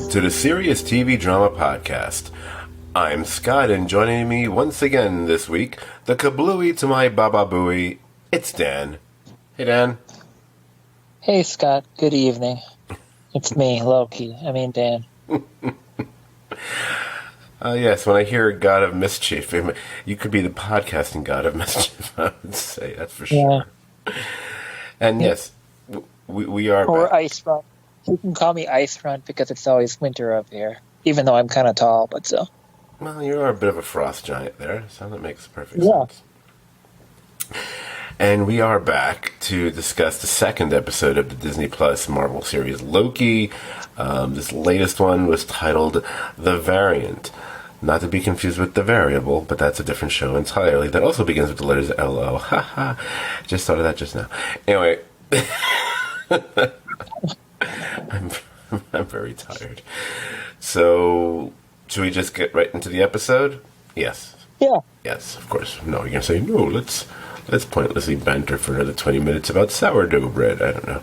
to the Serious TV Drama Podcast. I'm Scott, and joining me once again this week, the kablooey to my baba booey, it's Dan. Hey, Dan. Hey, Scott. Good evening. It's me, Loki. Dan. Yes, when I hear God of Mischief, you could be the podcasting God of Mischief, I would say, that's for sure. Yeah. And yes, we are Or back. Ice Front. You can call me Ice Front because it's always winter up here, even though I'm kind of tall, but so. Well, you are a bit of a frost giant there, so that makes perfect sense. And we are back to discuss the second episode of the Disney Plus Marvel series Loki. This latest one was titled The Variant. Not to be confused with The Variable, but that's a different show entirely. That also begins with the letters L-O. Ha. Just thought of that just now. Anyway. I'm very tired. So, should we just get right into the episode? Yes. Yeah. Yes, of course. No, you're going to say, no, let's pointlessly banter for another 20 minutes about sourdough bread. I don't know.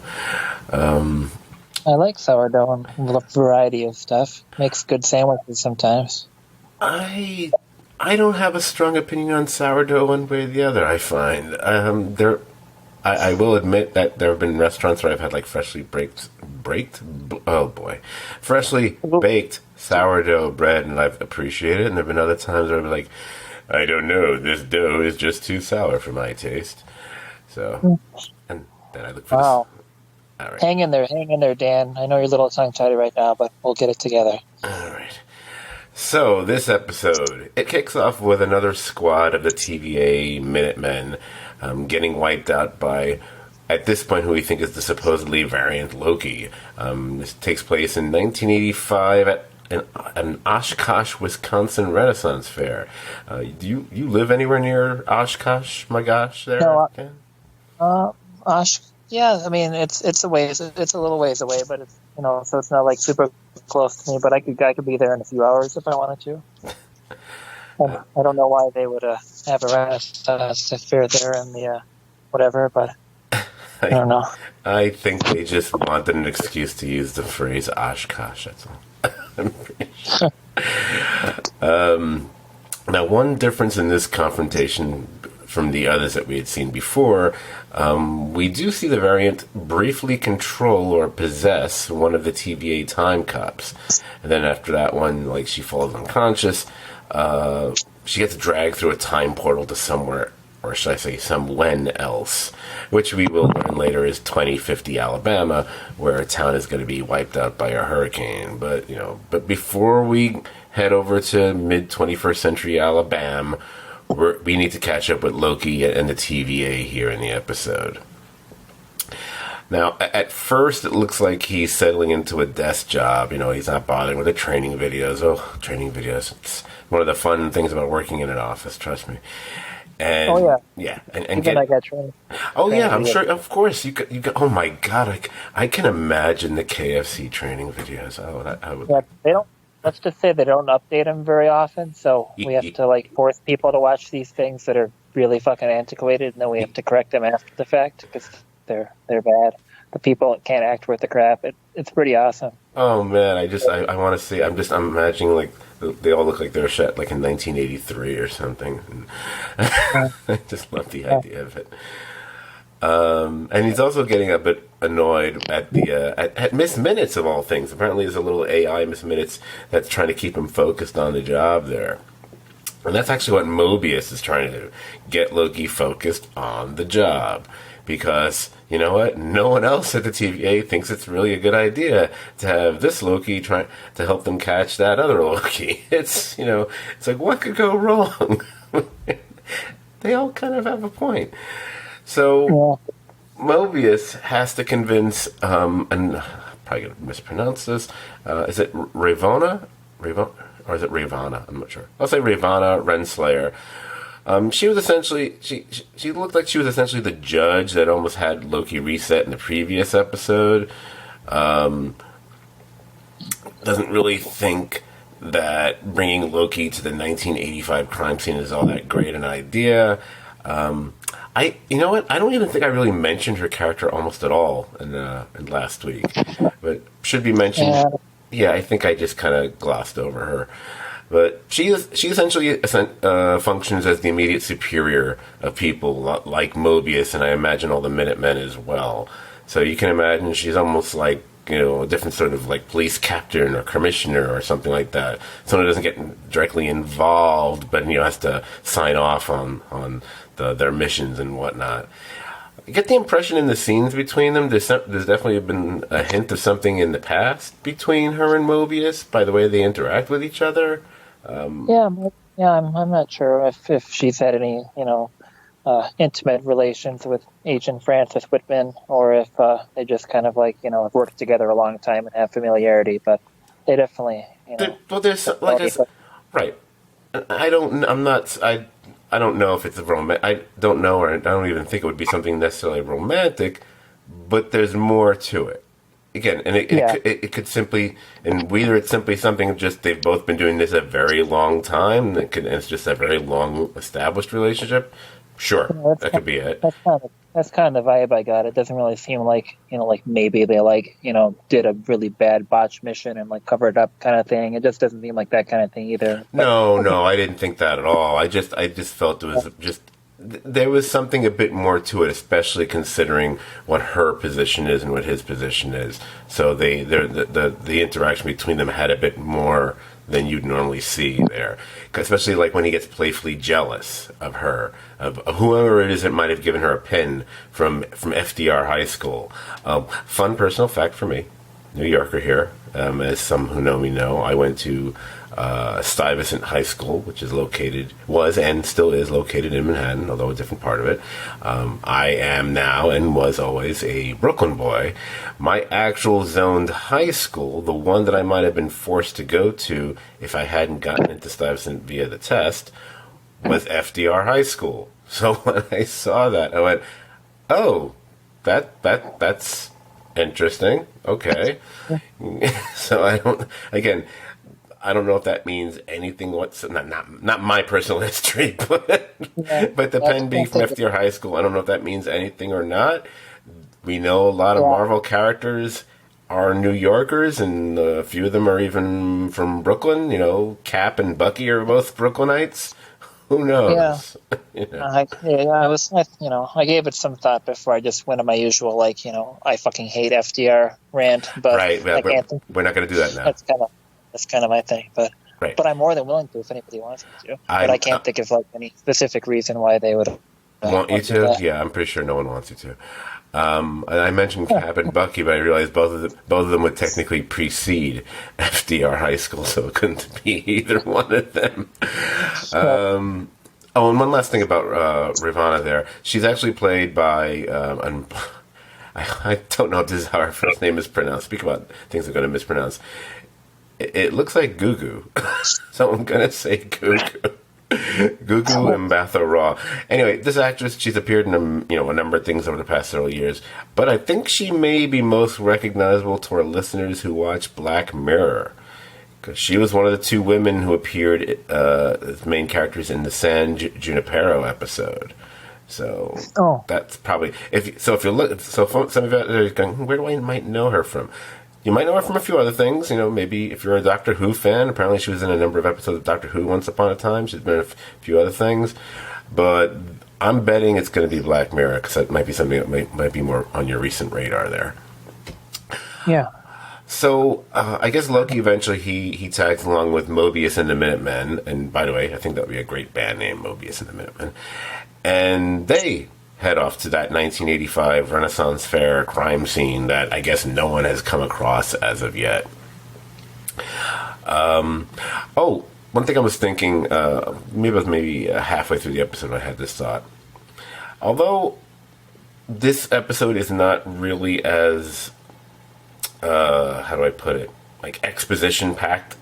I like sourdough and a variety of stuff. Makes good sandwiches sometimes. I don't have a strong opinion on sourdough one way or the other, I find. I will admit that there have been restaurants where I've had like freshly baked sourdough bread, and I've appreciated it. And there have been other times where I've been like, I don't know, this dough is just too sour for my taste. So, and then I look for this. All right. Hang in there, Dan. I know you're a little tongue-tied right now, but we'll get it together. All right. So, this episode, it kicks off with another squad of the TVA Minutemen getting wiped out by, at this point, who we think is the supposedly variant Loki. This takes place in 1985 at an Oshkosh, Wisconsin Renaissance Fair. Do you live anywhere near Oshkosh, my gosh, there? No, yeah, it's a ways. It's a little ways away, but it's so it's not like super close to me. But I could be there in a few hours if I wanted to. I don't know why they would have a Renaissance fair there in the whatever, but I don't know. I think they just wanted an excuse to use the phrase Oshkosh. That's all. I'm pretty sure. Now, one difference in this confrontation from the others that we had seen before, we do see the variant briefly control or possess one of the TVA time cops. And then after that one, like, she falls unconscious. She gets dragged through a time portal to somewhere, or should I say somewhen else, which we will learn later is 2050 Alabama, where a town is going to be wiped out by a hurricane. But before we head over to mid-21st century Alabama, we need to catch up with Loki and the TVA here in the episode. Now, at first, it looks like he's settling into a desk job. He's not bothering with the training videos. Oh, training videos. It's one of the fun things about working in an office, trust me. And, yeah. And I got trained. Oh, yeah, I'm sure. Of course. You could, oh, my God. I can imagine the KFC training videos. Oh, I would. Yeah, they don't. Let's just say they don't update them very often, so we have to force people to watch these things that are really fucking antiquated, and then we have to correct them after the fact because they're bad. The people can't act worth the crap. It's pretty awesome. Oh man, I want to see. I'm imagining they all look like they're shot in 1983 or something. I just love the idea of it. And he's also getting a bit annoyed at the at Miss Minutes of all things. Apparently, there's a little AI Miss Minutes that's trying to keep him focused on the job there. And that's actually what Mobius is trying to do, get Loki focused on the job. Because, you know what, no one else at the TVA thinks it's really a good idea to have this Loki trying to help them catch that other Loki. It's like, what could go wrong? They all kind of have a point. So, Mobius has to convince, and I'm probably going to mispronounce this, is it Ravonna? Or is it Ravana? I'm not sure. I'll say Ravana Renslayer. She was essentially, she looked like she was essentially the judge that almost had Loki reset in the previous episode. Doesn't really think that bringing Loki to the 1985 crime scene is all that great an idea. You know what? I don't even think I really mentioned her character almost at all in last week, but should be mentioned. Yeah, I think I just kind of glossed over her. But she essentially functions as the immediate superior of people like Mobius, and I imagine all the Minutemen as well. So you can imagine she's almost like, a different sort of like police captain or commissioner or something like that. Someone who doesn't get directly involved, but has to sign off on their missions and whatnot. I get the impression in the scenes between them, there's definitely been a hint of something in the past between her and Mobius by the way they interact with each other. Yeah, yeah. I'm not sure if she's had any intimate relations with Agent Francis Whitman, or if they just kind of like have worked together a long time and have familiarity. But they definitely Well, there's like I said, right. I don't. I'm not. I don't know if it's a I don't know, or I don't even think it would be something necessarily romantic. But there's more to it. Again, and yeah. it could simply, and whether it's simply something just they've both been doing this a very long time, and it's just a very long established relationship. Sure, that could be it. That's kind of the vibe I got. It doesn't really seem like like maybe they like did a really bad botch mission and like covered it up kind of thing. It just doesn't seem like that kind of thing either. But No, okay. no, I didn't think that at all. I just felt it was just there was something a bit more to it, especially considering what her position is and what his position is. So the interaction between them had a bit more than you'd normally see there, especially like when he gets playfully jealous of her, of whoever it is that might have given her a pin from FDR High School. Fun personal fact for me. New Yorker here. As some who know me know, I went to Stuyvesant High School, which was and still is located in Manhattan, although a different part of it. I am now and was always a Brooklyn boy. My actual zoned high school, the one that I might have been forced to go to if I hadn't gotten into Stuyvesant via the test, was FDR High School. So when I saw that, I went, "Oh, that's interesting. Okay." So I don't know if that means anything. Not my personal history, Yeah, but the that's pen being one from thing. FDR High School, I don't know if that means anything or not. We know a lot of Yeah, Marvel characters are New Yorkers, and a few of them are even from Brooklyn. Cap and Bucky are both Brooklynites. Who yeah. knows? you know. I gave it some thought before I just went on my usual I fucking hate FDR rant, but Right. I Well, can't think we're not going to do that now. that's kind of my thing. But Right. I'm more than willing to if anybody wants me to. But I I can't think of like any specific reason why they would want you want to do to. that. Yeah, I'm pretty sure no one wants you to. And I mentioned Cap and Bucky, but I realized both of them would technically precede FDR High School, so it couldn't be either one of them. Yeah. Oh, and one last thing about Ravana there. She's actually played by, I don't know if this is how her first name is pronounced. Speak about things I'm going to mispronounce. It looks like Gugu. So I'm going to say Gugu. Gugu Mbatha Raw. Anyway, this actress, she's appeared in a number of things over the past several years, but I think she may be most recognizable to our listeners who watch Black Mirror, because she was one of the two women who appeared as main characters in the San Junipero episode. So Oh, that's probably if you look. So some of you out there are going, where do I might know her from? You might know her from a few other things. Maybe if you're a Doctor Who fan, apparently she was in a number of episodes of Doctor Who once upon a time. She's been in a few other things. But I'm betting it's going to be Black Mirror, because that might be something that might be more on your recent radar there. yeah. So I guess Loki eventually he tags along with Mobius and the Minutemen. And by the way, I think that would be a great band name, Mobius and the Minutemen. And they head off to that 1985 Renaissance Fair crime scene that I guess no one has come across as of yet. Oh, one thing I was thinking, maybe halfway through the episode I had this thought. Although this episode is not really as, how do I put it, like exposition packed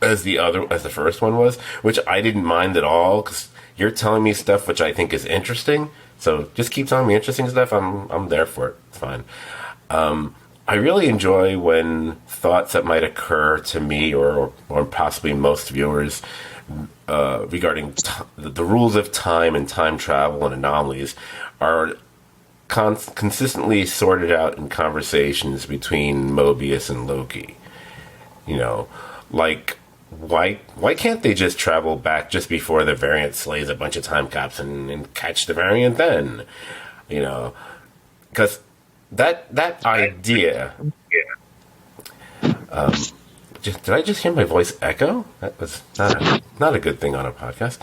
as the first one was, which I didn't mind at all, because you're telling me stuff which I think is interesting. So just keep telling me interesting stuff. I'm there for it. It's fine. I really enjoy when thoughts that might occur to me or possibly most viewers regarding the rules of time and time travel and anomalies are consistently sorted out in conversations between Mobius and Loki. You know, like why can't they just travel back just before the variant slays a bunch of time cops and catch the variant then? You know, because that idea. Did I just hear my voice echo? That was not a good thing on a podcast.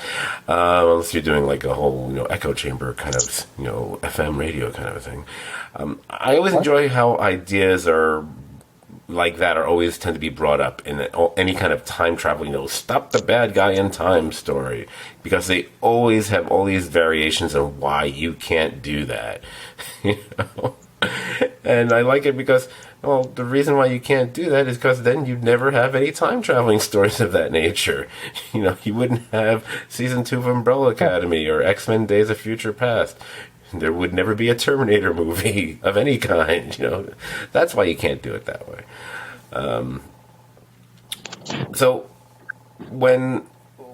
Unless you're doing like a whole echo chamber kind of FM radio kind of a thing. I always enjoy how ideas are like that are always tend to be brought up in any kind of time travel, stop the bad guy in time story, because they always have all these variations on why you can't do that. you know? And I like it because, well, the reason why you can't do that is because then you'd never have any time traveling stories of that nature. You wouldn't have season 2 of Umbrella Academy or X-Men Days of Future Past. There would never be a Terminator movie of any kind. That's why you can't do it that way. So when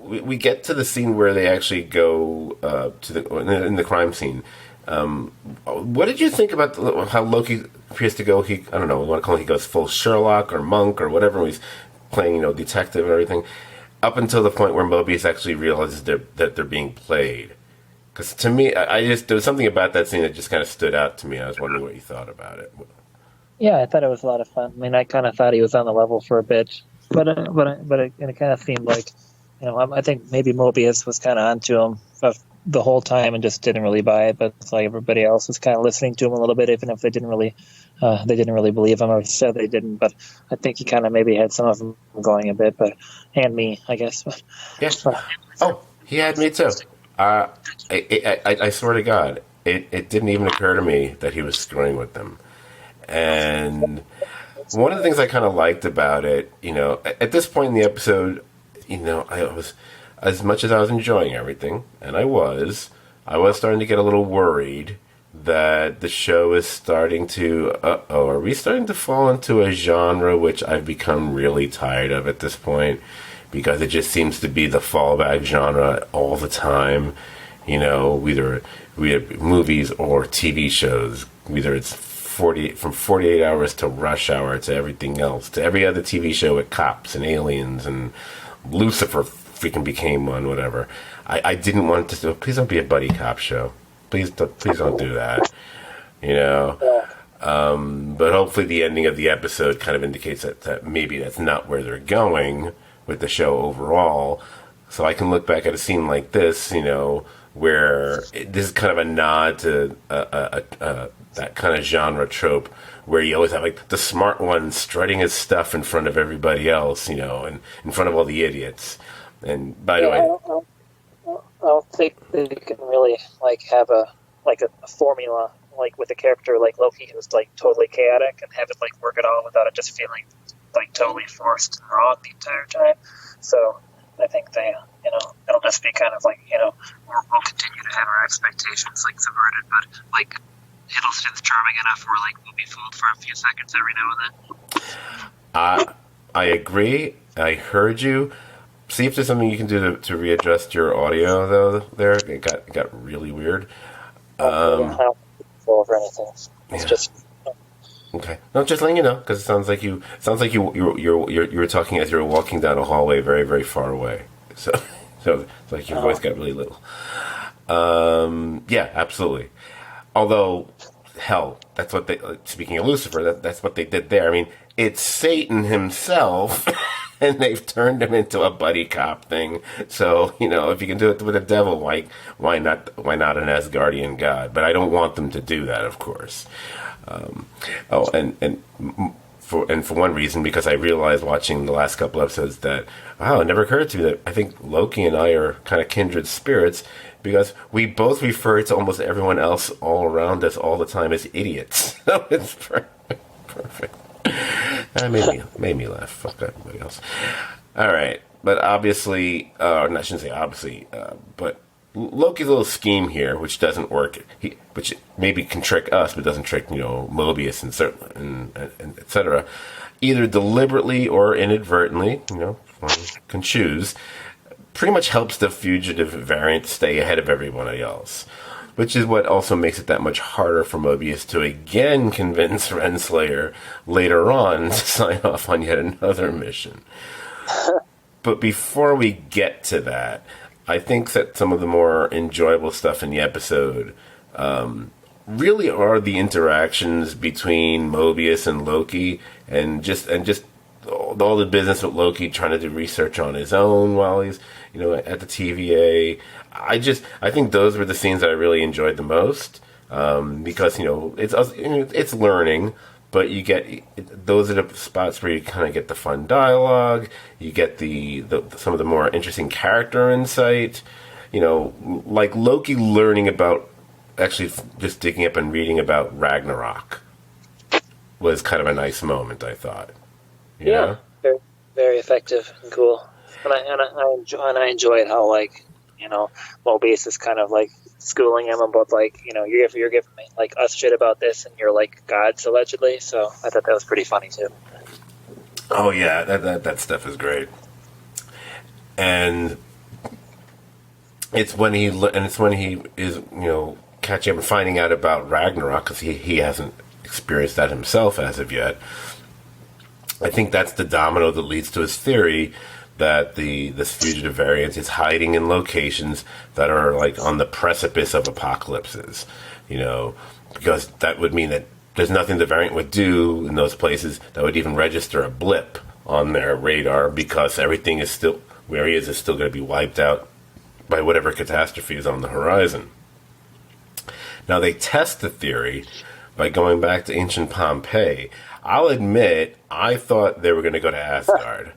we get to the scene where they actually go in the crime scene, what did you think about how Loki appears to go? I don't know. We want to call he goes full Sherlock or monk or whatever. He's playing detective and everything, up until the point where Mobius actually realizes that they're being played. Because to me, there was something about that scene that just kind of stood out to me. I was wondering what you thought about it. Yeah, I thought it was a lot of fun. I mean, I kind of thought he was on the level for a bit, but it kind of seemed like, I think maybe Mobius was kind of onto him the whole time and just didn't really buy it. But it's like everybody else was kind of listening to him a little bit, even if they didn't really believe him or said they didn't. But I think he kind of maybe had some of them going a bit, and me, I guess. Yeah. Oh, he had me too. I swear to God, it didn't even occur to me that he was screwing with them. And one of the things I kind of liked about it, at this point in the episode, I was, as much as I was enjoying everything, and I was starting to get a little worried that the show is starting to, are we starting to fall into a genre which I've become really tired of at this point? Because it just seems to be the fallback genre all the time. Either we have movies or TV shows, whether it's from 48 Hours to Rush Hour to everything else, to every other TV show with cops and aliens, and Lucifer freaking became one, whatever. I didn't want to. Please don't be a buddy cop show. Please don't do that. But hopefully the ending of the episode kind of indicates that maybe that's not where they're going with the show overall. So I can look back at a scene like this, where this is kind of a nod to that kind of genre trope where you always have like the smart one strutting his stuff in front of everybody else, and in front of all the idiots. And by the way, I don't think they can really have a formula with a character like Loki who's totally chaotic and have it work it all without it just feeling totally forced and wrong the entire time. So I think they, it'll just be kind of we'll continue to have our expectations subverted, but Hiddleston's charming enough where we'll be fooled for a few seconds every now and then. I agree. I heard you. See if there's something you can do to readjust your audio though. There, it got really weird. I don't fall over anything. It's just. Okay. No, just letting you know, because it sounds like you were talking as you were walking down a hallway very, very far away. So it's like your voice got really little. Yeah, absolutely. Although, hell, that's what they. Speaking of Lucifer, that's what they did there. I mean, it's Satan himself, and they've turned him into a buddy cop thing. So if you can do it with a devil, why not an Asgardian god? But I don't want them to do that, of course. For one reason, because I realized watching the last couple episodes that, wow, it never occurred to me that I think Loki and I are kind of kindred spirits, because we both refer to almost everyone else all around us all the time as idiots. So it's perfect. That made me laugh. Fuck everybody else. All right, but obviously, I shouldn't say obviously, but Loki's little scheme here, which doesn't work, which maybe can trick us, but doesn't trick Mobius and etc. Either deliberately or inadvertently, one can choose. Pretty much helps the fugitive variant stay ahead of everyone else. which is what also makes it that much harder for Mobius to again convince Renslayer later on to sign off on yet another mission. But before we get to that, I think that some of the more enjoyable stuff in the episode really are the interactions between Mobius and Loki, and just all the business with Loki trying to do research on his own while he's at the TVA. I think those were the scenes that I really enjoyed the most, because it's learning, but you get those are the spots where you kind of get the fun dialogue, you get the some of the more interesting character insight, like Loki learning about, actually just digging up and reading about Ragnarok was kind of a nice moment, I thought. Yeah, very, very effective and cool. And I enjoyed how, like, Mobius is kind of like schooling him about, like, you're giving me like us shit about this, and you're like gods allegedly. So I thought that was pretty funny too. Oh yeah, that stuff is great. And it's when he is catching up and finding out about Ragnarok, because he hasn't experienced that himself as of yet. I think that's the domino that leads to his theory that this fugitive variant is hiding in locations that are like on the precipice of apocalypses, because that would mean that there's nothing the variant would do in those places that would even register a blip on their radar, because everything is still, where he is still going to be wiped out by whatever catastrophe is on the horizon. Now, they test the theory by going back to ancient Pompeii. I'll admit, I thought they were going to go to Asgard.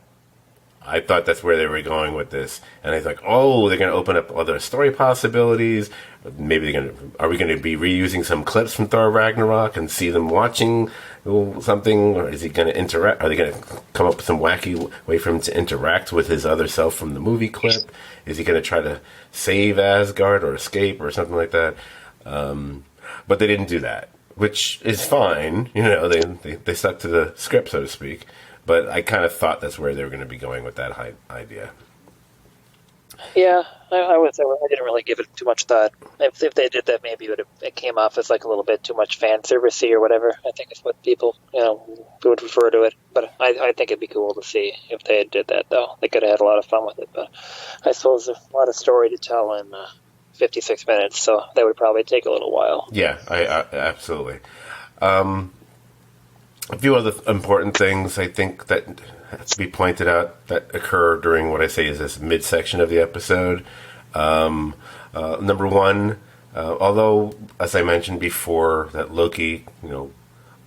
I thought that's where they were going with this. And I was like, oh, they're going to open up other story possibilities. Maybe are we going to be reusing some clips from Thor Ragnarok and see them watching something? Or is he going to interact? Are they going to come up with some wacky way for him to interact with his other self from the movie clip? Is he going to try to save Asgard or escape or something like that? But they didn't do that, which is fine. They stuck to the script, so to speak. But I kind of thought that's where they were going to be going with that idea. Yeah, I would say I didn't really give it too much thought. If they did that, maybe it came off as like a little bit too much fan servicey or whatever. I think is what people would refer to it. But I think it'd be cool to see if they did that, though. They could have had a lot of fun with it. But I suppose there's a lot of story to tell in 56 minutes, so that would probably take a little while. Yeah, I absolutely. A few other important things I think that have to be pointed out that occur during what I say is this midsection of the episode. Number one, although, as I mentioned before, that Loki,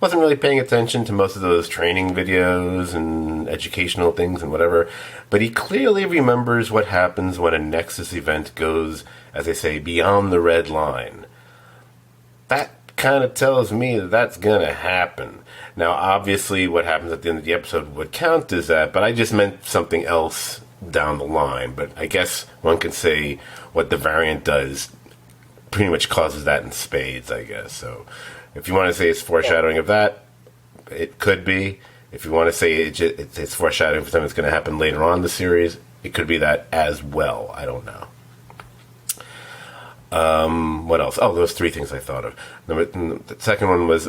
wasn't really paying attention to most of those training videos and educational things and whatever, but he clearly remembers what happens when a Nexus event goes, as they say, beyond the red line. That kind of tells me that that's going to happen. Now, obviously, what happens at the end of the episode would count as that, but I just meant something else down the line. But I guess one can say what the variant does pretty much causes that in spades, I guess. So if you want to say it's foreshadowing of that, it could be. If you want to say it's foreshadowing for something that's going to happen later on in the series, it could be that as well. I don't know. What else? Oh, those three things I thought of. The second one was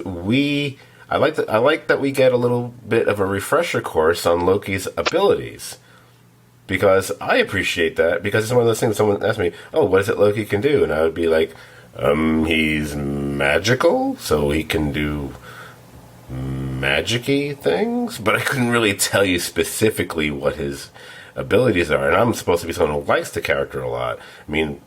I like that we get a little bit of a refresher course on Loki's abilities, because I appreciate that, because it's one of those things someone asked me, oh, what is it Loki can do? And I would be like, he's magical, so he can do magic-y things, but I couldn't really tell you specifically what his abilities are, and I'm supposed to be someone who likes the character a lot. I mean,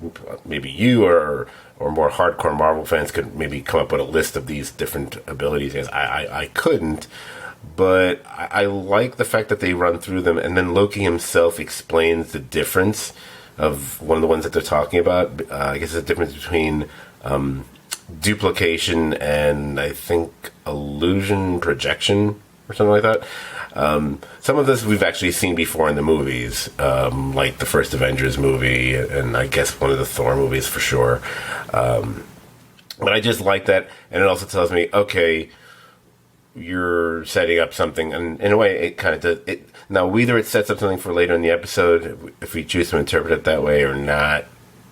maybe you or more hardcore Marvel fans could maybe come up with a list of these different abilities. I couldn't, but I like the fact that they run through them, and then Loki himself explains the difference of one of the ones that they're talking about. I guess the difference between duplication and, I think, illusion projection or something like that. Some of this we've actually seen before in the movies, like the first Avengers movie, and I guess one of the Thor movies for sure. But I just like that, and it also tells me, okay, you're setting up something, and in a way, it kind of does. Now, whether it sets up something for later in the episode, if we choose to interpret it that way or not,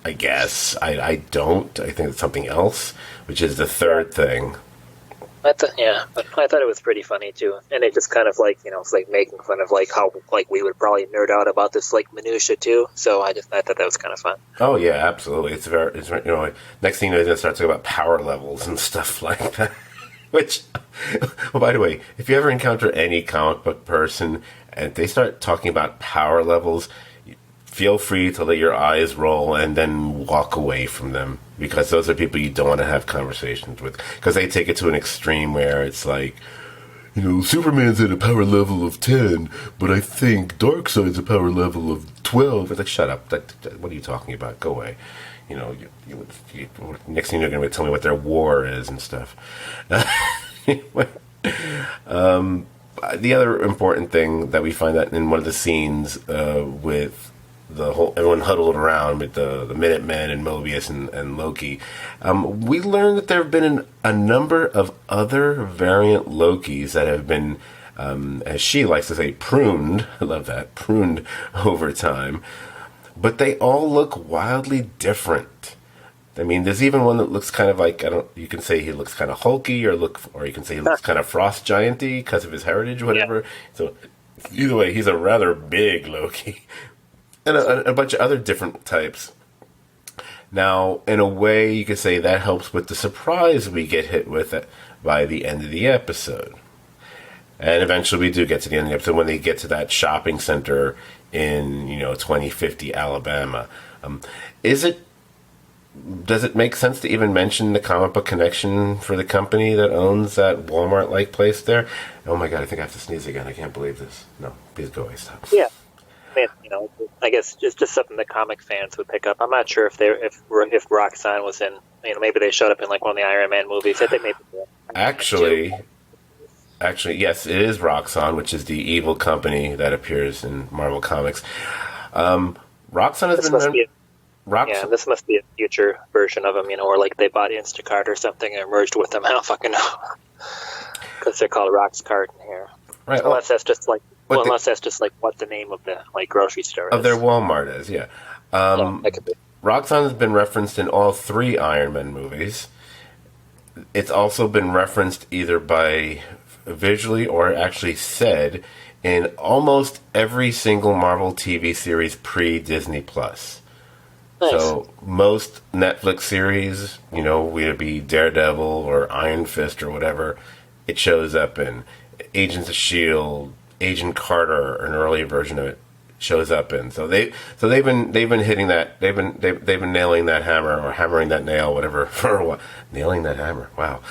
I guess. I don't. I think it's something else, which is the third thing. Yeah, but I thought it was pretty funny too, and it just kind of like it's like making fun of like how like we would probably nerd out about this like minutia too. So I thought that was kind of fun. Oh yeah, absolutely. It's like, next thing you know, they start talking about power levels and stuff like that. Which, well, by the way, if you ever encounter any comic book person and they start talking about power levels, feel free to let your eyes roll and then walk away from them, because those are people you don't want to have conversations with, because they take it to an extreme where it's like, Superman's at a power level of 10, but I think Darkseid's a power level of 12. It's like, shut up. What are you talking about? Go away. Next thing you're going to tell me what their war is and stuff. The other important thing that we find out in one of the scenes with the whole everyone huddled around with the Minutemen and Mobius and Loki, we learned that there have been a number of other variant Lokis that have been, as she likes to say, pruned. I love that, pruned over time. But they all look wildly different. I mean, there's even one that looks kind of like, you can say he looks kind of hulky, or you can say he looks kind of frost gianty because of his heritage or whatever. Yeah. So either way, he's a rather big Loki. And a bunch of other different types. Now, in a way, you could say that helps with the surprise we get hit with by the end of the episode. And eventually we do get to the end of the episode when they get to that shopping center in, 2050 Alabama. Does it make sense to even mention the comic book connection for the company that owns that Walmart-like place there? Oh my god, I think I have to sneeze again. I can't believe this. No, please go away, stop. Yeah. I guess just something that comic fans would pick up. I'm not sure if Roxanne was in, maybe they showed up in like one of the Iron Man movies. I think maybe Actually, yes, it is Roxxon, which is the evil company that appears in Marvel Comics. Roxxon has been... Yeah, this must be a future version of them, or like they bought Instacart or something and merged with them. I don't fucking know. Because they're called Roxcart in here. Right. Unless that's just like what the name of the like grocery store is. Of their Walmart is, yeah. Roxxon has been referenced in all 3 Iron Man movies. It's also been referenced either by visually or actually said in almost every single Marvel TV series pre-Disney Plus. Nice. So most Netflix series, whether it be Daredevil or Iron Fist or whatever, it shows up in. Agents of S.H.I.E.L.D., Agent Carter, an early version of it, shows up in. So they've been hitting that. They've been nailing that hammer or hammering that nail, whatever, for a while. Nailing that hammer. Wow.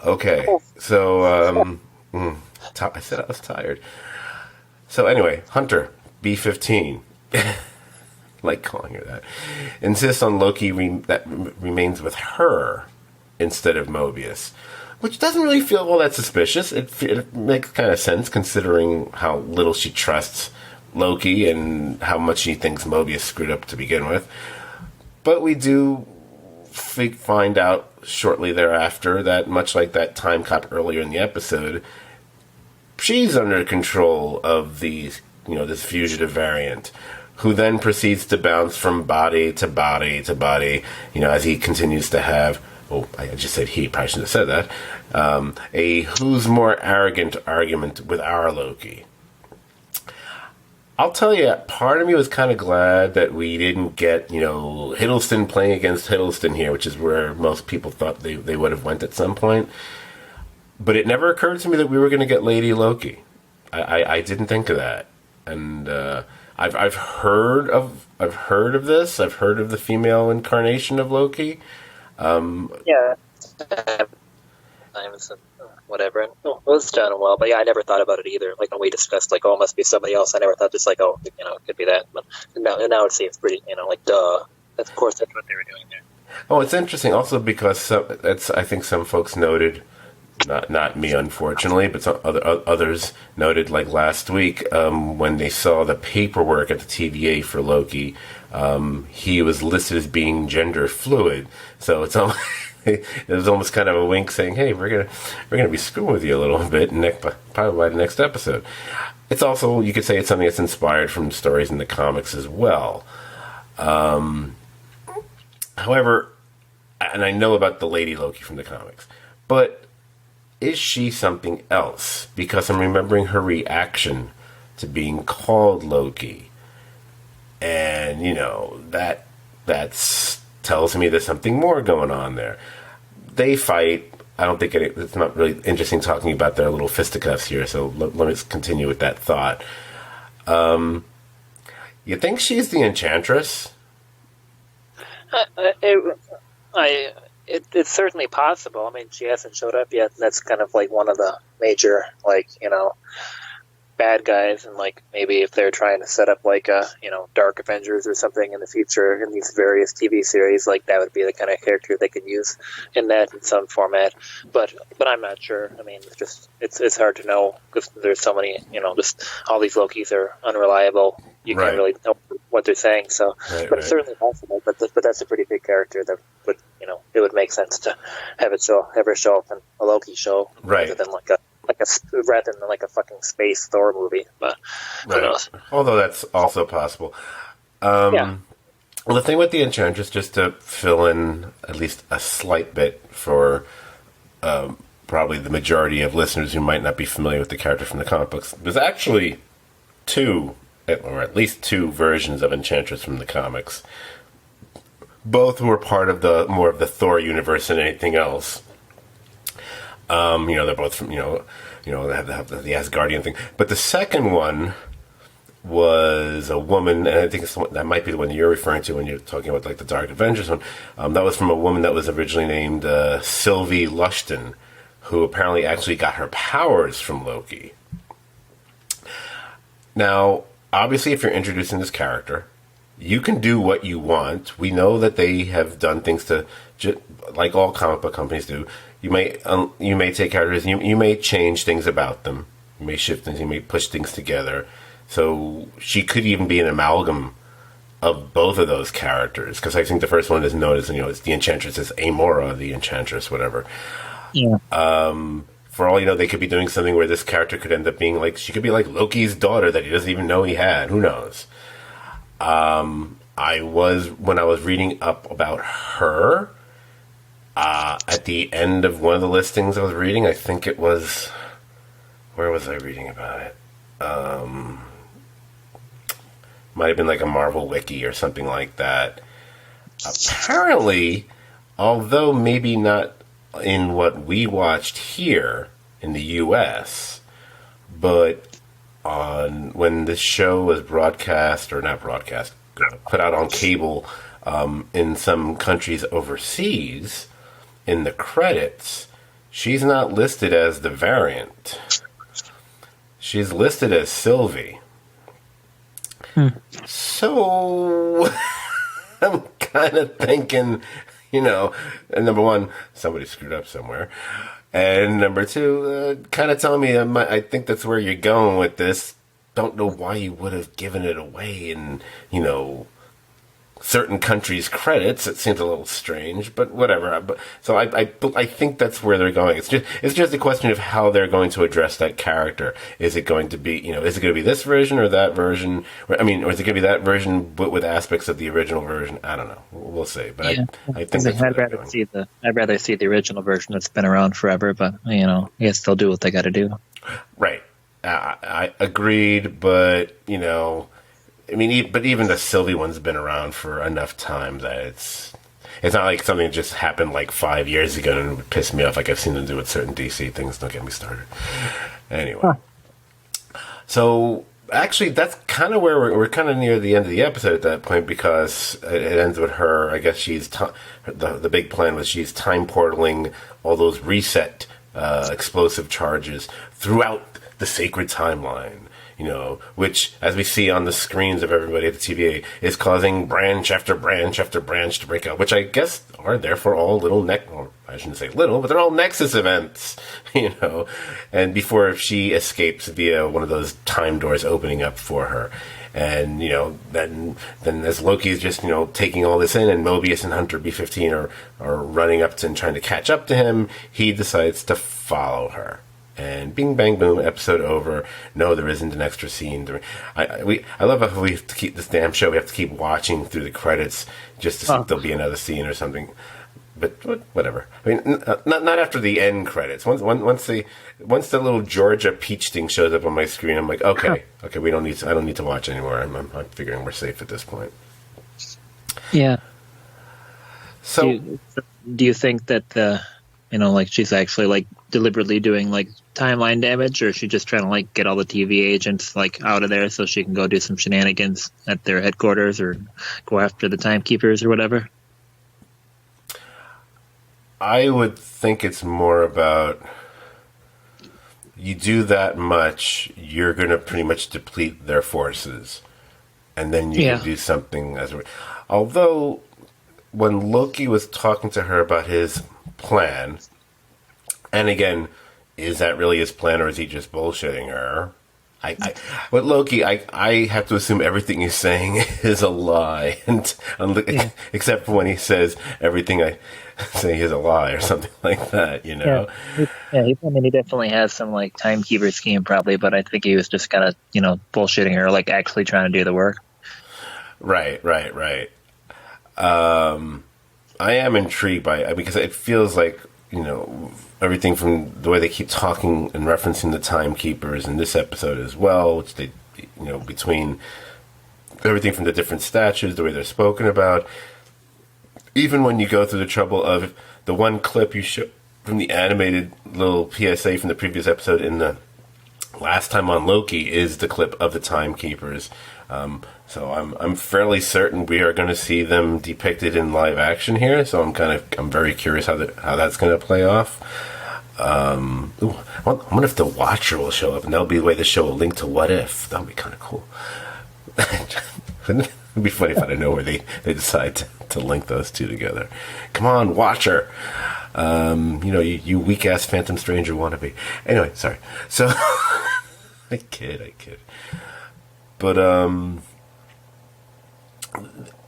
Okay. So I said I was tired. So anyway, Hunter B-15. Like calling her that, insists on Loki that remains with her instead of Mobius, which doesn't really feel all that suspicious. It makes kind of sense considering how little she trusts Loki and how much she thinks Mobius screwed up to begin with. But we do find out shortly thereafter that, much like that time cop earlier in the episode, she's under control of this fugitive variant, who then proceeds to bounce from body to body to body, as he continues to have, I just said he, probably shouldn't have said that, a who's more arrogant argument with our Loki. I'll tell you, part of me was kind of glad that we didn't get, Hiddleston playing against Hiddleston here, which is where most people thought they would have went at some point. But it never occurred to me that we were going to get Lady Loki. I didn't think of that. And, I've heard of this. I've heard of the female incarnation of Loki. Yeah, whatever. It was done well, but yeah, I never thought about it either. Like when we discussed, like, it must be somebody else. I never thought just like, it could be that. But now it seems pretty, like, duh. Of course, that's what they were doing there. Oh, it's interesting also because I think some folks noted. Not me, unfortunately, but some others noted, like last week, when they saw the paperwork at the TVA for Loki, he was listed as being gender fluid. So it's almost, it was almost kind of a wink saying, "Hey, we're gonna be screwing with you a little bit, probably by the next episode." It's also, you could say, it's something that's inspired from stories in the comics as well. However, and I know about the Lady Loki from the comics, but is she something else? Because I'm remembering her reaction to being called Loki, and that's tells me there's something more going on there. They fight. I don't think it's not really interesting talking about their little fisticuffs here, so let me continue with that thought. You think she's the Enchantress? It's certainly possible. I mean, she hasn't showed up yet. That's kind of like one of the major, bad guys, and maybe if they're trying to set up Dark Avengers or something in the future in these various TV series, that would be the kind of character they could use in some format. But I'm not sure. I mean, it's hard to know because there's so many. Just all these Lokis are unreliable. You can't really know what they're saying. So, but it's certainly possible. But that's a pretty big character that would it would make sense to have her show up in a Loki show rather than rather than a fucking space Thor movie, but who knows? Although that's also possible. Well, the thing with the Enchantress, just to fill in at least a slight bit for probably the majority of listeners who might not be familiar with the character from the comic books, there's actually two, or at least two versions of Enchantress from the comics. Both were part of more of the Thor universe than anything else. They're both from, they have the Asgardian thing. But the second one was a woman, and I think that might be the one you're referring to when you're talking about the Dark Avengers one. That was from a woman that was originally named Sylvie Lushton, who apparently actually got her powers from Loki. Now, obviously, if you're introducing this character, you can do what you want. We know that they have done things to, like all comic book companies do. You may take characters, you may change things about them. You may shift things, you may push things together. So she could even be an amalgam of both of those characters. Because I think the first one is known as, it's the Enchantress, it's Amora, the Enchantress, whatever. Yeah. For all you know, they could be doing something where this character could end up being she could be like Loki's daughter that he doesn't even know he had. Who knows? When I was reading up about her, at the end of one of the listings I was reading, I think it was, where was I reading about it? Might have been a Marvel wiki or something like that. Apparently, although maybe not in what we watched here in the U.S., but when this show was broadcast, or not broadcast, put out on cable in some countries overseas, in the credits, she's not listed as the variant. She's listed as Sylvie. So I'm kind of thinking, number one, somebody screwed up somewhere. And number two, kind of telling me I think that's where you're going with this. Don't know why you would have given it away in, certain countries' credits. It seems a little strange, but whatever. So I think that's where they're going. It's just a question of how they're going to address that character. Is it going to be, is it going to be this version or that version? Or is it going to be that version but with aspects of the original version? I don't know. We'll see. But yeah. I think I'd rather see the original version that's been around forever. But I guess they'll do what they got to do. Right. I agreed, but but even the Sylvie one's been around for enough time that it's not like something that just happened 5 years ago and it would piss me off like I've seen them do with certain DC things. Don't get me started. Anyway. So, actually, that's kind of where we're kind of near the end of the episode at that point, because it ends with her, I guess she's, the big plan was she's time portaling all those reset explosive charges throughout the sacred timeline. Which, as we see on the screens of everybody at the TVA, is causing branch after branch after branch to break out, which I guess are therefore all I shouldn't say little, but they're all Nexus events, and before she escapes via one of those time doors opening up for her. And, then as Loki's just, taking all this in, and Mobius and Hunter B-15 are running up to and trying to catch up to him, he decides to follow her. And bing, bang, boom, episode over. No, there isn't an extra scene. I love how we have to keep this damn show. We have to keep watching through the credits just to see if there'll be another scene or something. But whatever. I mean, not after the end credits. Once the little Georgia peach thing shows up on my screen, I'm like, okay, I don't need to watch anymore. I'm figuring we're safe at this point. Yeah. So, do you think that like she's actually like deliberately doing like timeline damage, or is she just trying to like get all the TV agents like out of there so she can go do some shenanigans at their headquarters or go after the timekeepers or whatever? I would think it's more about you do that much, you're going to pretty much deplete their forces, and then you can do something as although when Loki was talking to her about his plan, and again, is that really his plan or is he just bullshitting her? With Loki, I have to assume everything he's saying is a lie, except for when he says everything I say is a lie or something like that, you know? He definitely has some like timekeeper scheme probably, but I think he was just kind of, bullshitting her, like actually trying to do the work. Right. I am intrigued by it because it feels like, everything from the way they keep talking and referencing the timekeepers in this episode as well, which they, between everything from the different statues, the way they're spoken about, even when you go through the trouble of the one clip you show from the animated little PSA from the previous episode in the last time on Loki is the clip of the timekeepers. So I'm fairly certain we are going to see them depicted in live action here. So I'm very curious how that's going to play off. I wonder if the Watcher will show up, and that'll be the way the show will link to What If. That'll be kind of cool. It'd be funny if I didn't know where they decide to link those two together. Come on, Watcher. You weak ass Phantom Stranger wannabe. Anyway, sorry. So I kid. But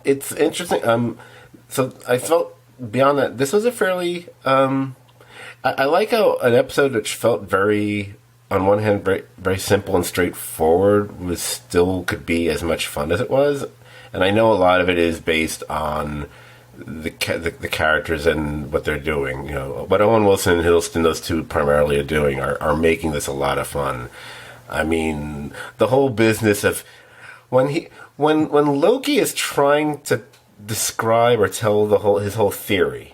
it's interesting. So I felt beyond that, this was a fairly. I like how an episode which felt very, on one hand, very, very simple and straightforward, was still could be as much fun as it was. And I know a lot of it is based on the characters and what they're doing. What Owen Wilson and Hiddleston, those two primarily are doing, are making this a lot of fun. I mean, the whole business of when Loki is trying to describe or tell his whole theory.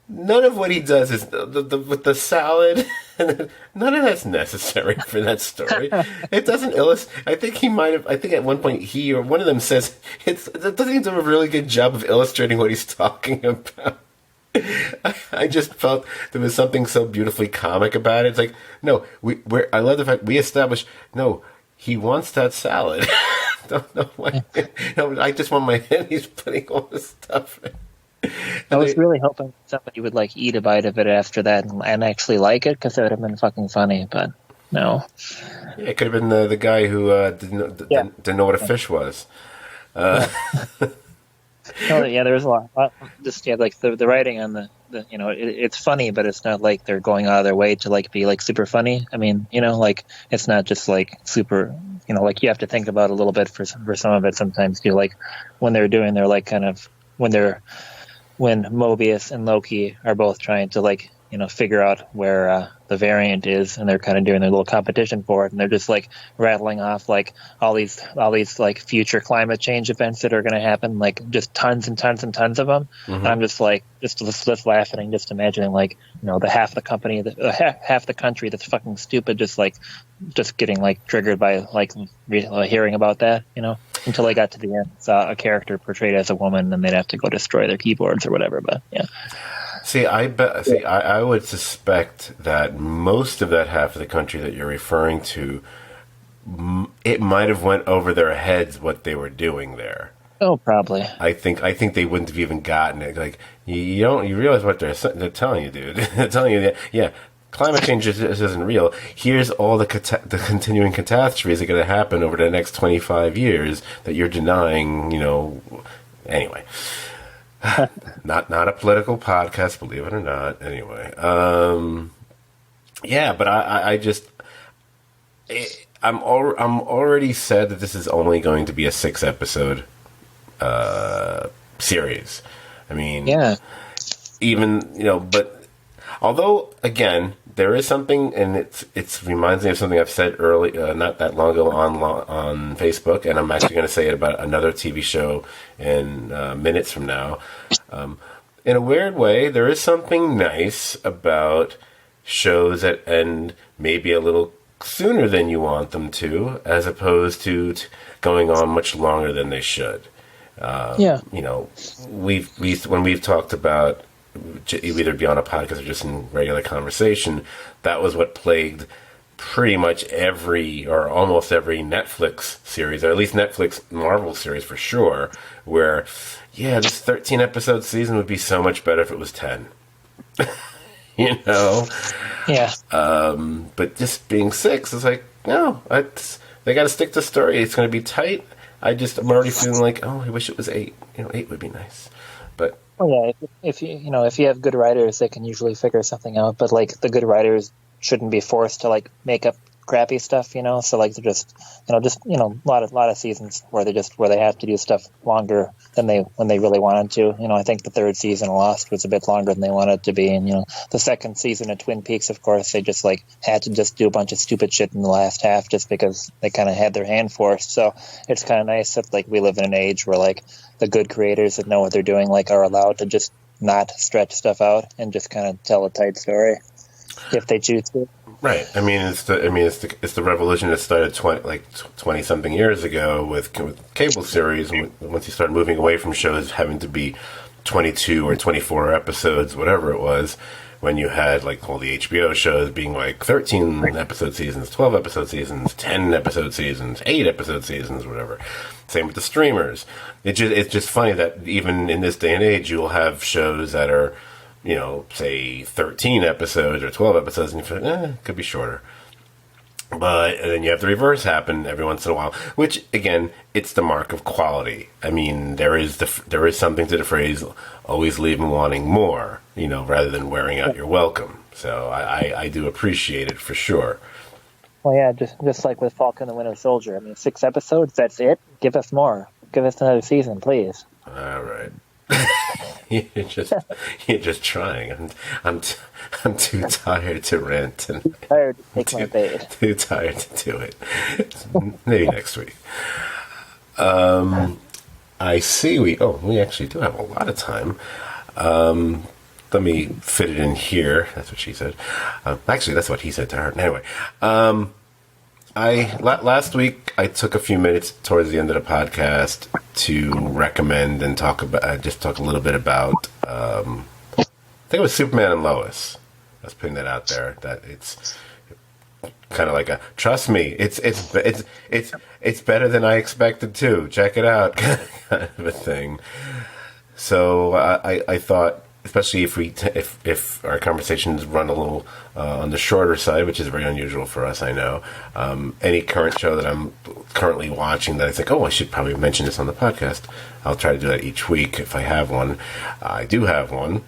None of what he does is with the salad. None of that's necessary for that story. It doesn't illustrate. I think at one point he or one of them says it doesn't do a really good job of illustrating what he's talking about. I just felt there was something so beautifully comic about it. It's like, no, I love the fact we established, no, he wants that salad. Don't know why. I just want my hand. He's putting all this stuff in. I was really hoping somebody would like eat a bite of it after that and actually like it, because it would have been fucking funny, but no. Yeah, it could have been the guy who didn't know what a fish was. There was a lot. Like the writing on the it's funny, but it's not like they're going out of their way to like be like super funny. I mean, like it's not just like super. Like you have to think about it a little bit for some of it sometimes too. Like when they're doing their like kind of when Mobius and Loki are both trying to like figure out where the variant is, and they're kind of doing their little competition for it, and they're just like rattling off like all these like future climate change events that are going to happen, like just tons and tons and tons of them. Mm-hmm. And I'm just like just laughing and just imagining like the half the country that's fucking stupid just getting like triggered by like hearing about that, until they got to the end, saw a character portrayed as a woman, and they'd have to go destroy their keyboards or whatever. But yeah. I would suspect that most of that half of the country that you're referring to, it might have went over their heads what they were doing there. Oh, probably. I think they wouldn't have even gotten it. Like you realize what they're telling you, dude. They're telling you that climate change isn't real. Here's all the continuing catastrophes that are going to happen over the next 25 years that you're denying. Anyway. not a political podcast, believe it or not. Anyway, Yeah, but I just I'm already said that this is only going to be a 6 episode series. I mean, Yeah, even but although again there is something, and it's reminds me of something I've said early, not that long ago on Facebook, and I'm actually going to say it about another TV show in minutes from now. In a weird way, there is something nice about shows that end maybe a little sooner than you want them to, as opposed to going on much longer than they should. yeah, You know, when we've talked about either be on a podcast or just in regular conversation, that was what plagued pretty much every or almost every Netflix series, or at least Netflix Marvel series for sure, where, yeah, this 13 episode season would be so much better if it was 10. you know? yeah. But just being 6 is like, no, they got to stick to story. It's going to be tight. I'm already feeling like, oh, I wish it was 8. 8 would be nice. But Well, yeah. If if you have good writers, they can usually figure something out. But like the good writers shouldn't be forced to like make up crappy stuff. So like they're just a lot of seasons where they have to do stuff longer than they when they really wanted to. I think the third season of Lost was a bit longer than they wanted it to be, and the second season of Twin Peaks, of course, they just like had to just do a bunch of stupid shit in the last half just because they kind of had their hand forced. So it's kind of nice that like we live in an age where like the good creators that know what they're doing like are allowed to just not stretch stuff out and just kind of tell a tight story if they choose to. right, it's the revolution that started 20 something years ago with cable series. Once you start moving away from shows having to be 22 or 24 episodes, whatever it was, when you had like all the HBO shows being like 13 episode seasons, 12 episode seasons, 10 episode seasons, 8 episode seasons, whatever. Same with the streamers. It's just funny that even in this day and age, you'll have shows that are, say 13 episodes or 12 episodes, and you feel like, it could be shorter. But and then you have the reverse happen every once in a while, which again, it's the mark of quality. I mean, there is something to the phrase "always leave them wanting more," rather than wearing out your welcome. So I do appreciate it for sure. Well, yeah, just like with Falcon and the Winter Soldier. I mean, 6 episodes, that's it. Give us more. Give us another season, please. All right. you're just you're just trying. I'm too tired to rant, and I'm tired to take my bait. too tired to do it. Maybe next week. I see. We actually do have a lot of time. Let me fit it in here. That's what she said. Actually, that's what he said to her. Anyway, last week I took a few minutes towards the end of the podcast to recommend and talk a little bit about. I think it was Superman and Lois. I was putting that out there. That it's kind of like a trust me. It's better than I expected to. Check it out, kind of a thing. So I thought, especially if our conversations run a little on the shorter side, which is very unusual for us, I know. Any current show that I'm currently watching that I think, I should probably mention this on the podcast, I'll try to do that each week if I have one. I do have one,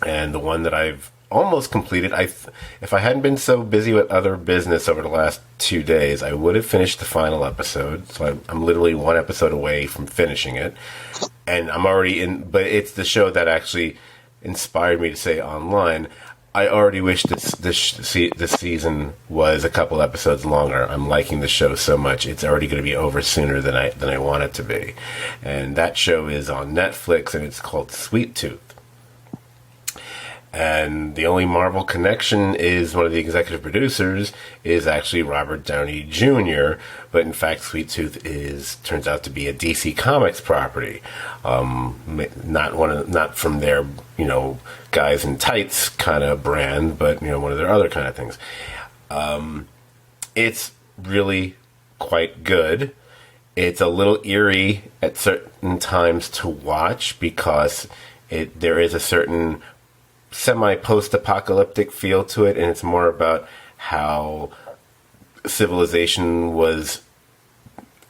and the one that I've almost completed. If I hadn't been so busy with other business over the last 2 days, I would have finished the final episode. So I'm literally 1 episode away from finishing it, and I'm already in. But it's the show that actually inspired me to say online, I already wish this season was a couple episodes longer. I'm liking the show so much; it's already going to be over sooner than I want it to be. And that show is on Netflix, and it's called Sweet Tooth. And the only Marvel connection is one of the executive producers is actually Robert Downey Jr., but in fact, Sweet Tooth turns out to be a DC Comics property, not from their guys in tights kind of brand, but one of their other kind of things. It's really quite good. It's a little eerie at certain times to watch because there is a certain semi-post-apocalyptic feel to it, and it's more about how civilization was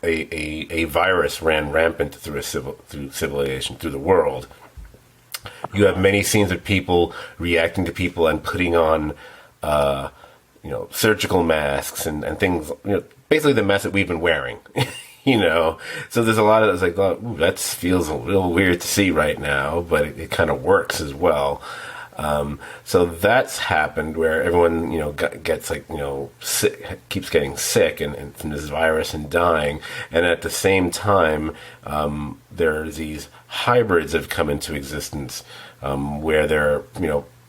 a virus ran rampant through civilization, through the world. You have many scenes of people reacting to people and putting on surgical masks and things, basically the mess that we've been wearing. So there's a lot of, it's like, oh, ooh, that feels a little weird to see right now, but it kind of works as well. So that's happened where everyone, gets like, sick, keeps getting sick and from this virus and dying. And at the same time, there are these hybrids have come into existence, where they're,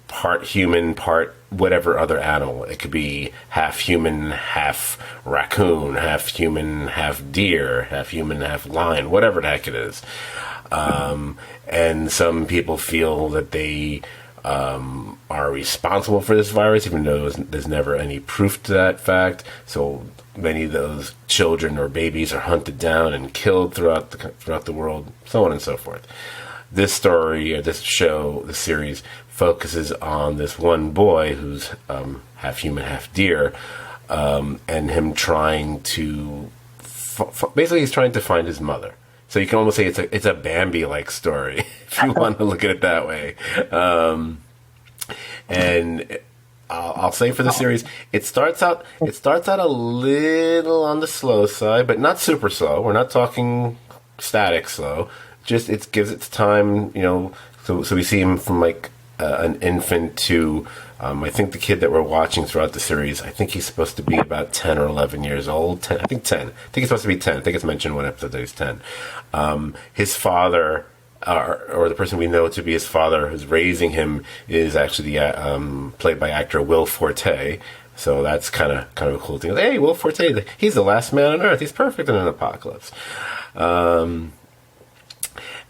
part human, part whatever other animal. It could be half human, half raccoon, half human, half deer, half human, half lion, whatever the heck it is. And some people feel that they are responsible for this virus, even though there's never any proof to that fact. So many of those children or babies are hunted down and killed throughout the world, so on and so forth. This story, or this show, the series, focuses on this one boy who's half human, half deer, and him trying to basically he's trying to find his mother. So you can almost say it's a Bambi-like story if you want to look at it that way. And I'll say for the series, it starts out a little on the slow side, but not super slow. We're not talking static slow. Just it gives its time, So we see him from like an infant to, I think the kid that we're watching throughout the series, I think he's supposed to be about 10 or 11 years old. 10. I think he's supposed to be 10. I think it's mentioned one episode that he's 10. His father, or the person we know to be his father who's raising him, is actually played by actor Will Forte. So that's kind of a cool thing. Hey, Will Forte, he's the last man on Earth. He's perfect in an apocalypse.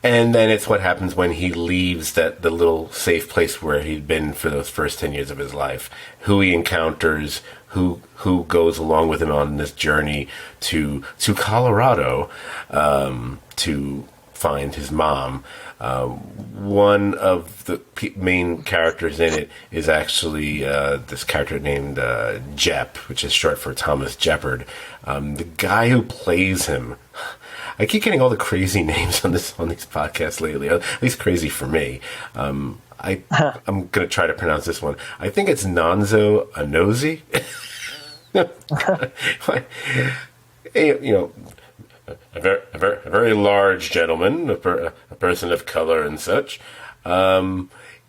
And then it's what happens when he leaves the little safe place where he'd been for those first 10 years of his life. Who he encounters, who goes along with him on this journey to Colorado to find his mom. One of the main characters in it is actually this character named Jep, which is short for Thomas Jeppard. The guy who plays him, I keep getting all the crazy names on these podcasts lately. At least crazy for me. I'm going to try to pronounce this one. I think it's Nonzo Anozie. A very large gentleman, a person of color and such.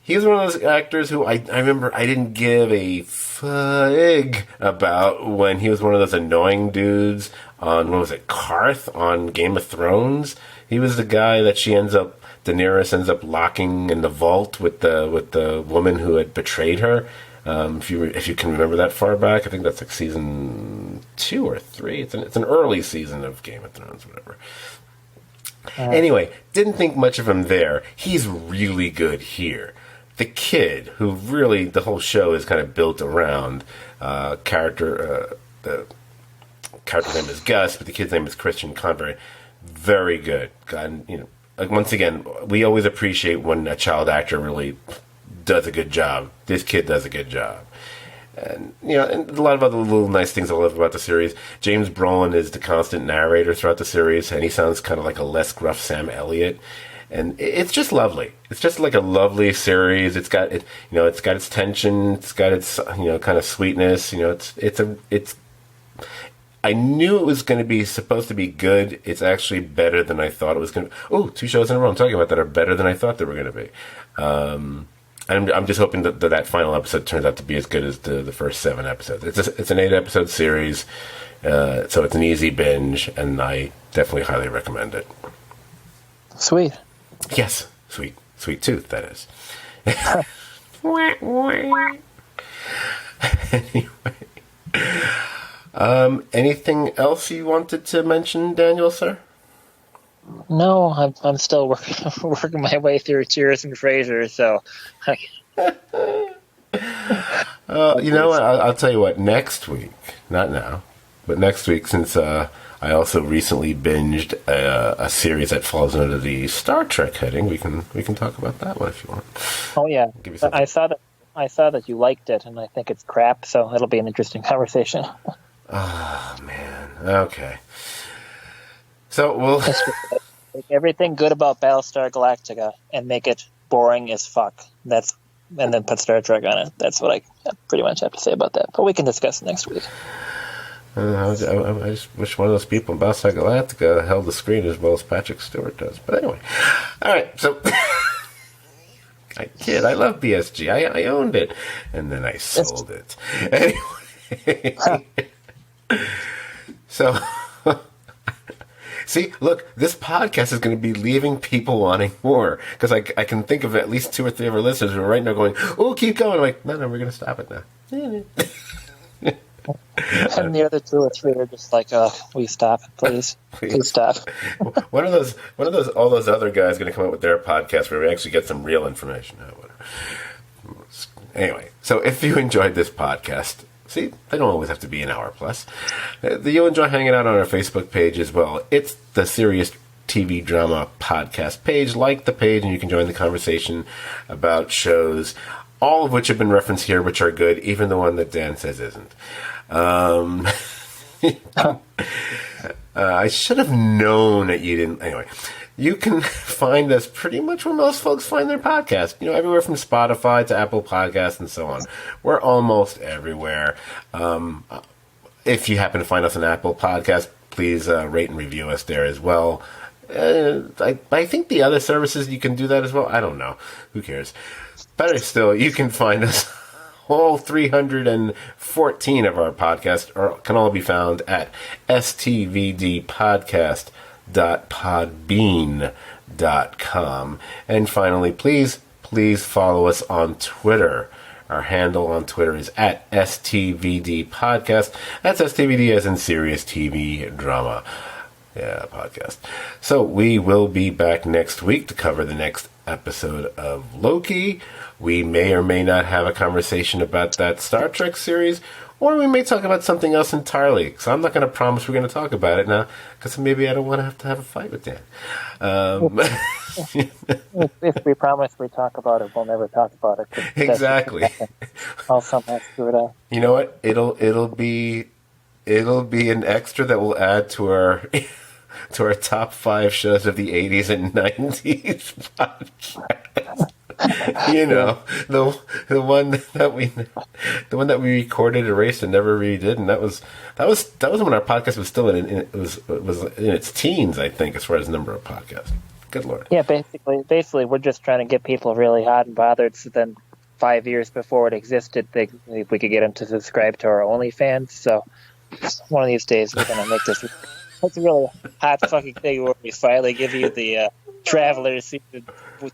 He's one of those actors who I remember I didn't give a fig about when he was one of those annoying dudes on, what was it, Karth on Game of Thrones. He was the guy that Daenerys ends up locking in the vault with the woman who had betrayed her. If you can remember that far back, I think that's like season 2 or 3. It's an early season of Game of Thrones, whatever. Anyway, didn't think much of him there. He's really good here. The kid, who really the whole show is kind of built around, the character name is Gus, but the kid's name is Christian Convery. Very good. God, once again, we always appreciate when a child actor really does a good job. This kid does a good job. And, and a lot of other little nice things I love about the series. James Brolin is the constant narrator throughout the series, and he sounds kind of like a less gruff Sam Elliott. And it's just lovely. It's just like a lovely series. It's got its tension. It's got its, kind of sweetness. I knew it was going to be supposed to be good. It's actually better than I thought it was going to. Oh, 2 shows in a row I'm talking about that are better than I thought they were going to be. I'm just hoping that final episode turns out to be as good as the first 7 episodes. It's an 8-episode series, so it's an easy binge, and I definitely highly recommend it. Sweet. Yes, sweet tooth. That is. Anyway, anything else you wanted to mention, Daniel, sir? No, I'm still working my way through Cheers and Frasier, so. I'll tell you what. Next week, not now, but next week, since I also recently binged a series that falls under the Star Trek heading, we can talk about that one if you want. Oh yeah, I saw that you liked it, and I think it's crap, so it'll be an interesting conversation. Oh man. Okay. So we'll take everything good about Battlestar Galactica and make it boring as fuck. That's and then put Star Trek on it. That's what I pretty much have to say about that. But we can discuss it next week. I just wish one of those people in Battlestar Galactica held the screen as well as Patrick Stewart does. But anyway, all right. So I did. I love BSG. I owned it, and then I sold it. Anyway, so see, look, this podcast is going to be leaving people wanting more because I can think of at least 2 or 3 of our listeners who are right now going, "Oh, keep going." I'm like, no, we're going to stop it now. And the other 2 or 3 are just like, "We stop, please, please stop." One of those, all those other guys going to come up with their podcast where we actually get some real information. Anyway, so if you enjoyed this podcast, see, they don't always have to be an hour plus. You'll enjoy hanging out on our Facebook page as well. It's the Serious TV Drama Podcast page. Like the page, and you can join the conversation about shows, all of which have been referenced here, which are good, even the one that Dan says isn't. I should have known that you didn't. Anyway, you can find us pretty much where most folks find their podcast. Everywhere from Spotify to Apple Podcasts and so on. We're almost everywhere. If you happen to find us on Apple Podcasts, please rate and review us there as well. I think the other services you can do that as well. I don't know. Who cares? Better still, you can find us. All 314 of our podcasts can all be found at stvdpodcast.podbean.com. And finally, please follow us on Twitter. Our handle on Twitter is at stvdpodcast. That's STVD as in Serious TV Drama podcast. So we will be back next week to cover the next episode of Loki. We may or may not have a conversation about that Star Trek series, or we may talk about something else entirely. So I'm not going to promise we're going to talk about it now, because maybe I don't want to have a fight with Dan. If we promise we talk about it, we'll never talk about it. Exactly. I'll somehow screw it up. You know what? It'll be an extra that we'll add to our top 5 shows of the 80s and 90s podcast. The one that we recorded, erased, and never redid, and that was when our podcast was still in its teens, I think, as far as number of podcasts. Good Lord. Yeah, basically, we're just trying to get people really hot and bothered, so then 5 years before it existed, we could get them to subscribe to our OnlyFans. So one of these days, we're gonna make this. It's a really hot fucking thing where we finally give you the Travelers Season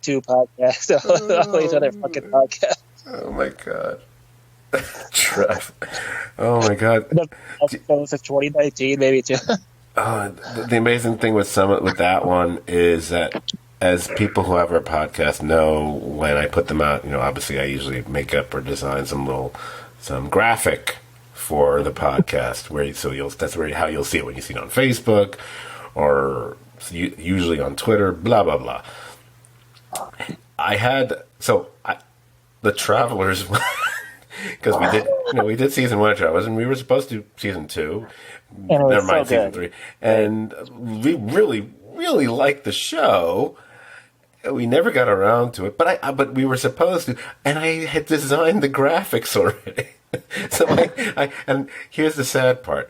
2 podcast, all these other fucking podcasts. Oh my god. Oh my god. That was 2019, maybe too. The amazing thing with that one is that, as people who have our podcast know, when I put them out, obviously I usually make up or design some graphic for the podcast, that's how you'll see it when you see it on Facebook, or usually on Twitter, blah blah blah. The Travelers, because we did season 1 of Travelers, and we were supposed to do season 2. Never mind, season 3, and we really really liked the show. We never got around to it, but we were supposed to, and I had designed the graphics already. So and here's the sad part: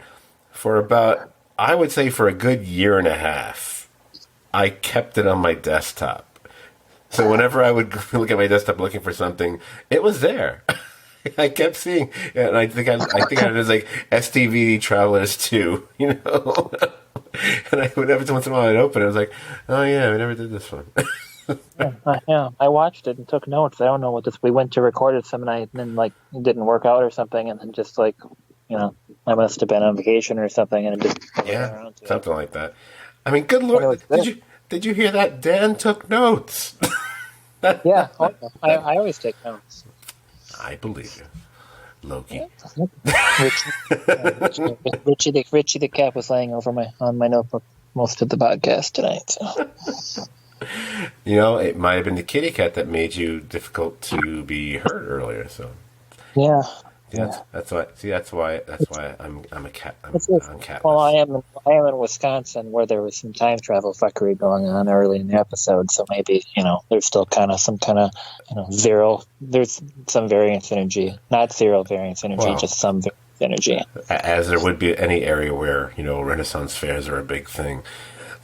I would say for a good year and a half, I kept it on my desktop. So whenever I would look at my desktop looking for something, it was there. I kept seeing, and I think it was like STV Travelers 2, And I would every once in a while I'd open it, I was like, oh yeah, we never did this one. Yeah, I watched it and took notes. I don't know what this. We went to record it some night, and then it didn't work out or something, and then just I must have been on vacation or something, and it just something like that. I mean, good Lord, did you hear that? Dan took notes. Yeah, I always take notes. I believe you, Loki. Richie the cat was laying over on my notebook most of the podcast tonight. So. It might have been the kitty cat that made you difficult to be heard earlier. So yeah, See, Yeah. that's why. See, that's why I'm a cat. It's just, I'm well, catless. I am in Wisconsin where there was some time travel fuckery going on early in the episode, so maybe there's still kind of some kind of zero. There's some variance energy, not zero variance energy, Well, just some variance energy. as there would be any area where Renaissance fairs are a big thing.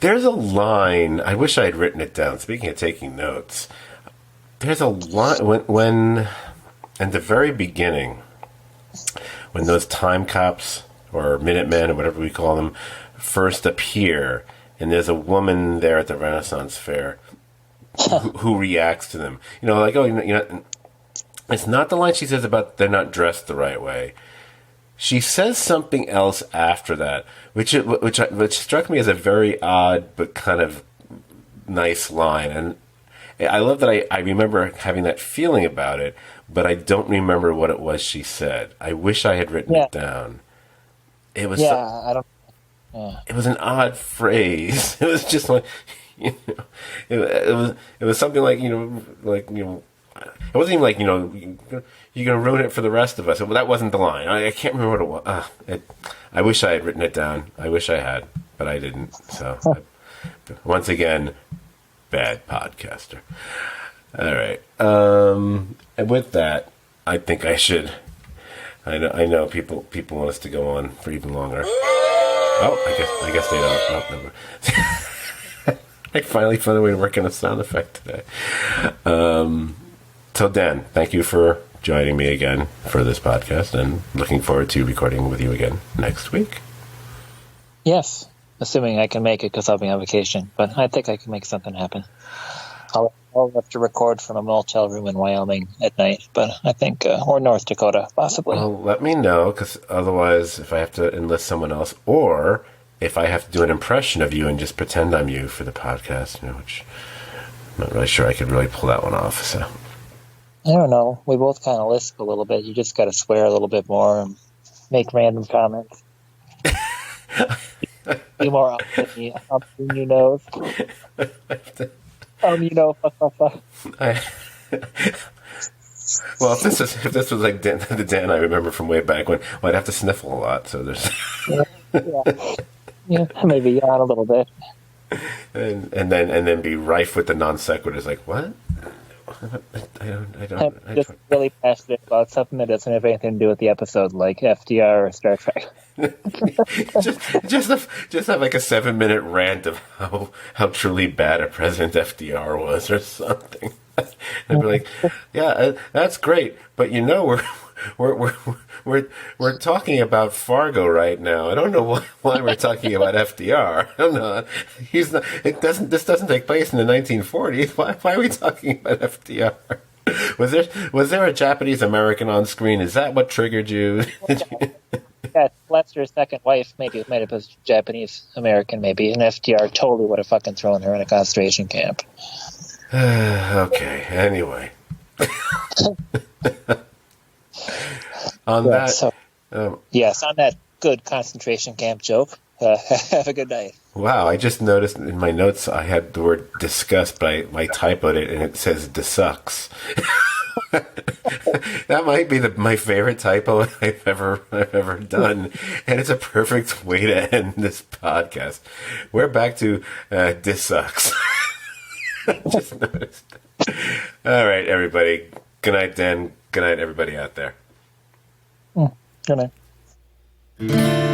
There's a line. I wish I had written it down. Speaking of taking notes, there's a line when in the very beginning, when those time cops or Minutemen or whatever we call them first appear, and there's a woman there at the Renaissance fair who reacts to them. Like, oh, it's not the line she says about they're not dressed the right way. She says something else after that, which struck me as a very odd but kind of nice line, and I love that I remember having that feeling about it, but I don't remember what it was she said. I wish I had written Yeah, it down. It was yeah, I don't. Yeah, it was an odd phrase. It was just like it was something like it wasn't even like you're gonna ruin it for the rest of us. That wasn't the line. I can't remember what it was. I wish I had written it down. I wish I had, but I didn't. So once again, bad podcaster. All right. And with that, I think I should. I know people want us to go on for even longer. Oh, I guess they don't. No, never. I finally found a way to work in a sound effect today. So Dan, thank you for joining me again for this podcast, and looking forward to recording with you again next week. yes, assuming I can make it because I'll be on vacation, but I think I can make something happen. I'll have to record from a motel room in Wyoming at night, but I think, or North Dakota, possibly. Well, let me know, because otherwise, if I have to enlist someone else, or if I have to do an impression of you and just pretend I'm you for the podcast, which I'm not really sure I could really pull that one off. So I don't know. We both kind of lisp a little bit. You just got to swear a little bit more and make random comments. Be more up than you know. Fuck, fuck, fuck. I. Well, if this was like the Dan I remember from way back when, well, I'd have to sniffle a lot. So there's Yeah, maybe yawn a little bit. and then be rife with the non sequiturs. Like what? I'm just really passionate about something that doesn't have anything to do with the episode, like FDR or Star Trek. just have like a 7-minute rant of how truly bad a President FDR was or something. I'd be like, yeah, that's great, but we're talking about Fargo right now. I don't know why we're talking about FDR. I don't know. This doesn't take place in the 1940s. Why are we talking about FDR? Was there a Japanese American on screen? Is that what triggered you? Yeah, Lester's second wife might have been Japanese American, maybe, and FDR totally would have fucking thrown her in a concentration camp. Okay. Anyway, on that. So, yes, on that good concentration camp joke. Have a good night. Wow, I just noticed in my notes I had the word disgust, but I typoed it and it says "desucks." That might be my favorite typo I've ever done, and it's a perfect way to end this podcast. We're back to "dissucks." Just noticed. All right, everybody. Good night, Dan. Good night, everybody out there. Good night.